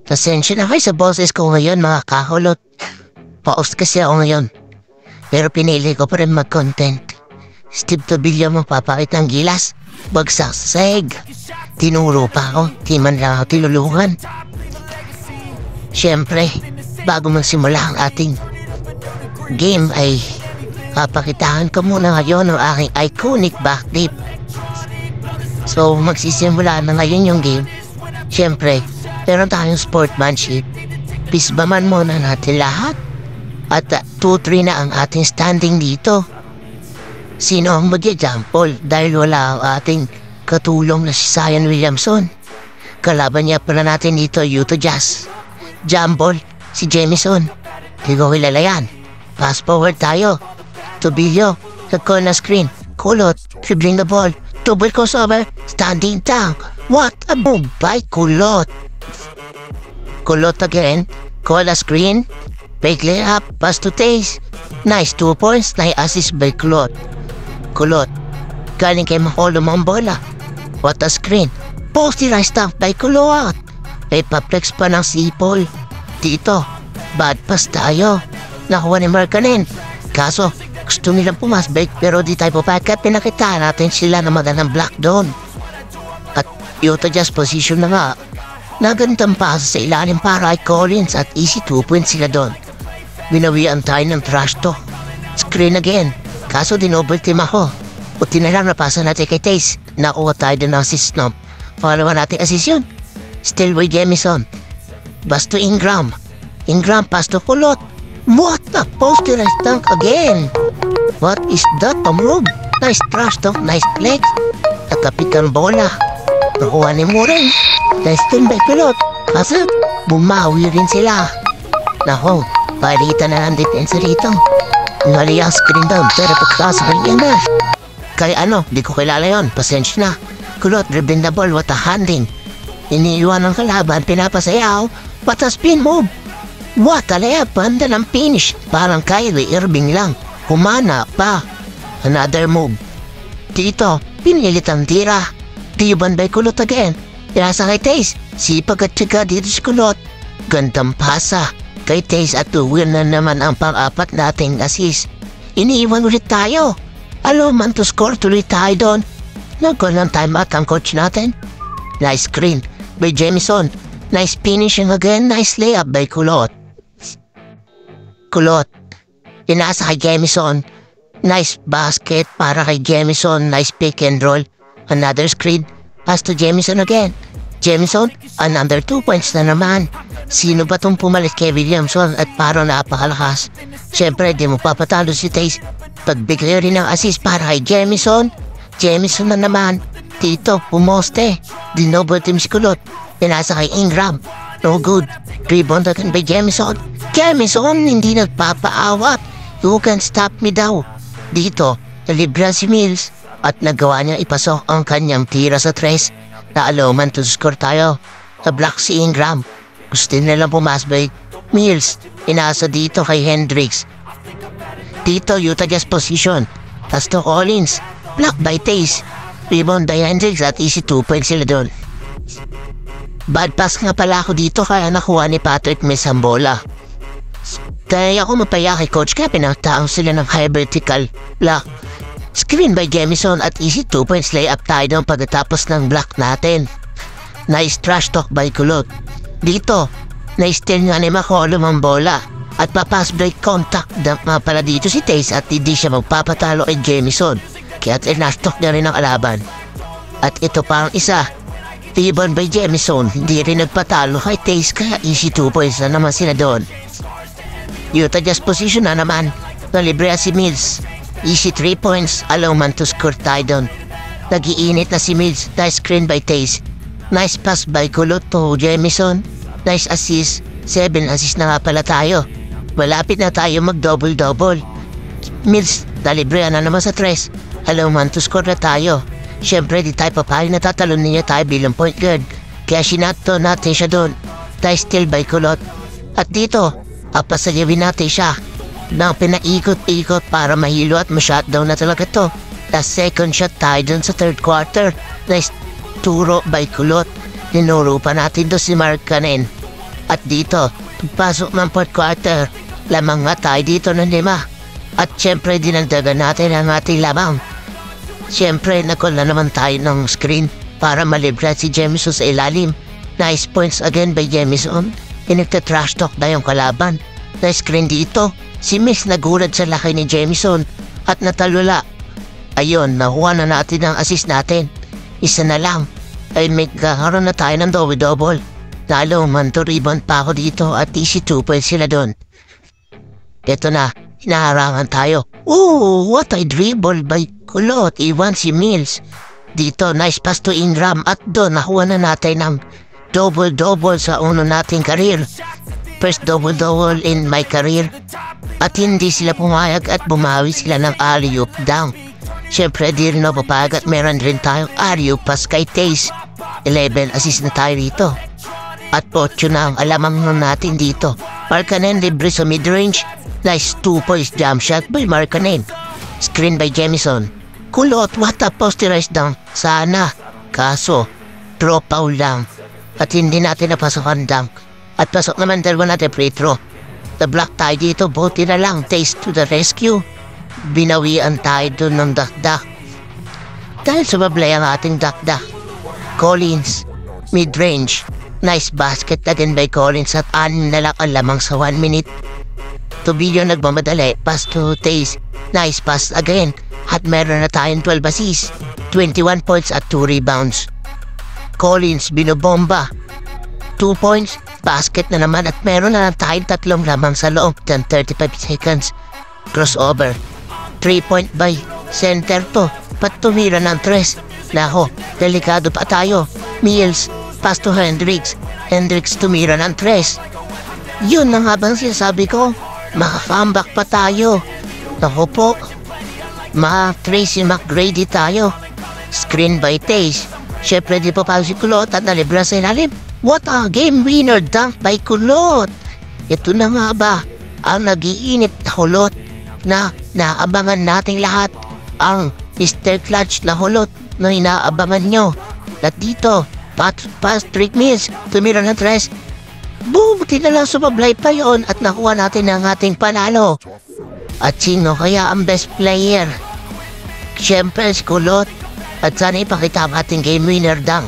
Pasensya na kayo sa boses ko ngayon mga kakulot. Pa-off kasi ako ngayon. Pero pinili ko pa rin mag-content. Steve Tobillo magpapakit ng gilas. Bagsak sa sahig. Tinuro pa ako. Di man lang ako tilulungan. Siyempre, bago magsimula ang ating game ay papakitaan ko muna ngayon ang aking iconic backflip. So magsisimula na ngayon yung game. Siyempre, meron tayong sportsmanship. Pisbaman muna natin lahat. At 2-3 na ang ating standing dito. Sino ang mag-example dahil wala ang ating katulong na si Zion Williamson. Kalaban niya pala natin dito, Utah Jazz. Jambol, si Jamison. Di ko kilala yan. Fast forward tayo. Tobillo, sa corner screen. Kulot, dribbling the ball. Double crossover, standing down. What a move by Kulot. Kulot again. Corner screen. Big layup, pass to Taze. Nice 2 points, nice assist by Kulot. Kulot, galing kay Maholo ang bola. What a screen. Posterized stuff by Kulot. May paplex pa ng sipol. Dito, bad pass tayo. Nakuha ni Markkanen. Kaso, gusto nilang pumasbay pero di tayo papakat. Pinakita natin sila na magandang block doon. At Utah Jazz position na nga. Nagandang pasa sa ilalim para kay Collins at easy 2 points sila doon. Binawian tayo ng trash to. Screen again. Kaso dinoble team ako. Buti na lang napasa natin kay Taze. Nakuha tayo din ng assist no. Pangalawa natin assist yun. Still with Jamison. Basto Ingram. Ingram pass to Kulot. What the posterized dunk again? What is that a move? Nice trash talk, nice flex. Nakapikan bola. Nakuha ni Murray. Nice team by Kulot. Kaso bumawi rin sila. Nako, palitan na ng defense rito. Ngali ang screen down pero pagkasa rin yan na. Kaya di ko kilala yon. Pasensya na. Kulot, dribbling the ball, what a handling. Iniiwan ng kalaban, pinapasayaw. What a spin move. What a layup, banda ng finish. Parang Kyrie Irving lang. Humana pa. Another move. Dito, pinilit ang tira. Tiban by Kulot again. Pinasa kay Taze. Sipag at tiga dito si Kulot. Gandang pasa. Kay Taze at tuwin na naman ang pang-apat nating assist. Iniiwan ulit tayo. Alo man to score tuloy tayo doon. Nagkaroon ng timeout ang coach natin. Nice screen by Jamison. Nice finishing again. Nice layup by Kulot. Kulot. Pinasa kay Jamison. Nice basket para kay Jamison. Nice pick and roll. Another screen. Pass to Jamison again. Jamison, another 2 points na naman. Sino ba itong pumalit kay Williamson at parang napakalakas? Siyempre, di mo papatalo si Taze. Pagbigay rin ng assist para kay Jamison. Jamison na naman. Dito, pumoste. Dinoble team si Kulot. Pinasa kay Ingram. No good. Rebound again by Jamison. Jamison, hindi nagpapaawat. You can stop me daw. Dito, nalibran si Mills. At nagawa niya ipasok ang kanyang tira sa tres. Naalaw man to score tayo. Sa block si Ingram. Gusto nilang pumasbay. Mills, inasa dito kay Hendricks. Dito, Utah Jazz position. Tas to Collins. Block by Taze. Rebound by Hendricks at easy 2 points sila doon. Bad pass nga pala ako dito kaya nakuha ni Patrick Mills ang bola. Kaya ako mapaya kay coach kaya pinagtaang sila ng high vertical block. Screen by Jamison at easy 2 points layup tayo doon pagkatapos ng block natin. Nice trash talk by Kulot. Dito, na-steal nga ni McCollum ang bola. At papass break contact dump nga pala dito si Taze at hindi siya magpapatalo kay Jamison. Kaya trash talk na rin ang alaban. At ito pa ang isa. Rebound by Jamison, hindi rin nagpatalo kay Taze kaya easy 2 points na naman sila doon. Utah Jazz position na naman. Nalibre si Mills. Easy 3 points, allow man to score tayo doon. Nag-iinit na si Mills, nice screen by Taze. Nice pass by Kulot to Jamison. Nice assist, 7 assist na nga pala tayo. Malapit na tayo mag-double-double. Mills, nalibre na naman sa tres. Allow man to score na tayo. Siyempre di tayo papayag na tatalon niya tayo bilang point guard. Kaya sinato natin siya doon. Tayo still by Kulot. At dito, apasayawin natin siya. Nang pinaikot-ikot para mahilo at ma-shutdown na talaga to. The second shot tayo dun sa third quarter. Nice turo by Kulot. Tinuro pa natin to si Markkanen. At dito, pagpasok ng fourth quarter, lamang nga tayo dito ng 5. At syempre dinagdagan natin ang ating lamang. Syempre nakula naman tayo ng screen para malibra si Jamison sa ilalim. Nice points again by Jamison. Inagta-trash talk na yung kalaban. Nice screen dito. Si Miss nagulat sa laki ni Jamison at natalula. Ayun, nakuha na natin ang assist natin. Isa na lang. Ay may kakaroon na tayo ng double-double. Lalo man to rebound pa ako dito at easy 2 points sila doon. Ito na, hinaharangan tayo. Ooh, what a dribble by Kulot. Iwan si Mills. Dito, nice pass to Ingram at doon nakuha na natin ng double-double sa uno nating career. First double-double in my career. At hindi sila pumayag at bumawi sila ng alley-oop dunk. Siyempre di rin ako papayag at meron rin tayong alley-oop pass kay Taze. 11 assist na tayo dito. At 8 na ang alamang natin dito. Markkanen libre sa mid-range. Nice 2 points jump shot by Markkanen. Screen by Jamison. Kulot, what a posterized dunk. Sana. Kaso, draw foul lang. At hindi natin napasok ang dunk. At pasok naman dalawa natin free throw. Na-block tayo dito, buti na lang. Taze to the rescue. Binawian tayo dun ng dakdak. Dahil sumablay ang ating dakdak. Collins, mid-range. Nice basket again by Collins at 6 na lang ang lamang sa 1 minute. Tubilyo nagmamadali, pass to Taze. Nice pass again. At meron na tayong 12 assists, 21 points at 2 rebounds. Collins binobomba. 2 points, basket na naman at meron na tayong 3 lamang sa loob ng 35 seconds. Crossover. 3-point by center to. Pat tumira ng 3. Nako, delikado pa tayo. Mills, pass to Hendricks. Hendricks tumira ng 3. Yun na nga bang sinasabi ko? Maka-comeback pa tayo. Nako po. Ma-Tracy McGrady tayo. Screen by Taze. Siyempre di pa pa si Kulot at nalibra sa ilalim. What a game winner dunk by Kulot. Ito na nga ba ang nag-iinit na Kulot na naabangan nating lahat. Ang Mr. Clutch na Kulot na inaabangan nyo. At dito, Patrick Mills, tumira ng 3. Boom! Tinala sumablay pa yon at nakuha natin ang ating panalo. At sino kaya ang best player? Siyempre si Kulot. At sana ipakita ang ating game winner dunk.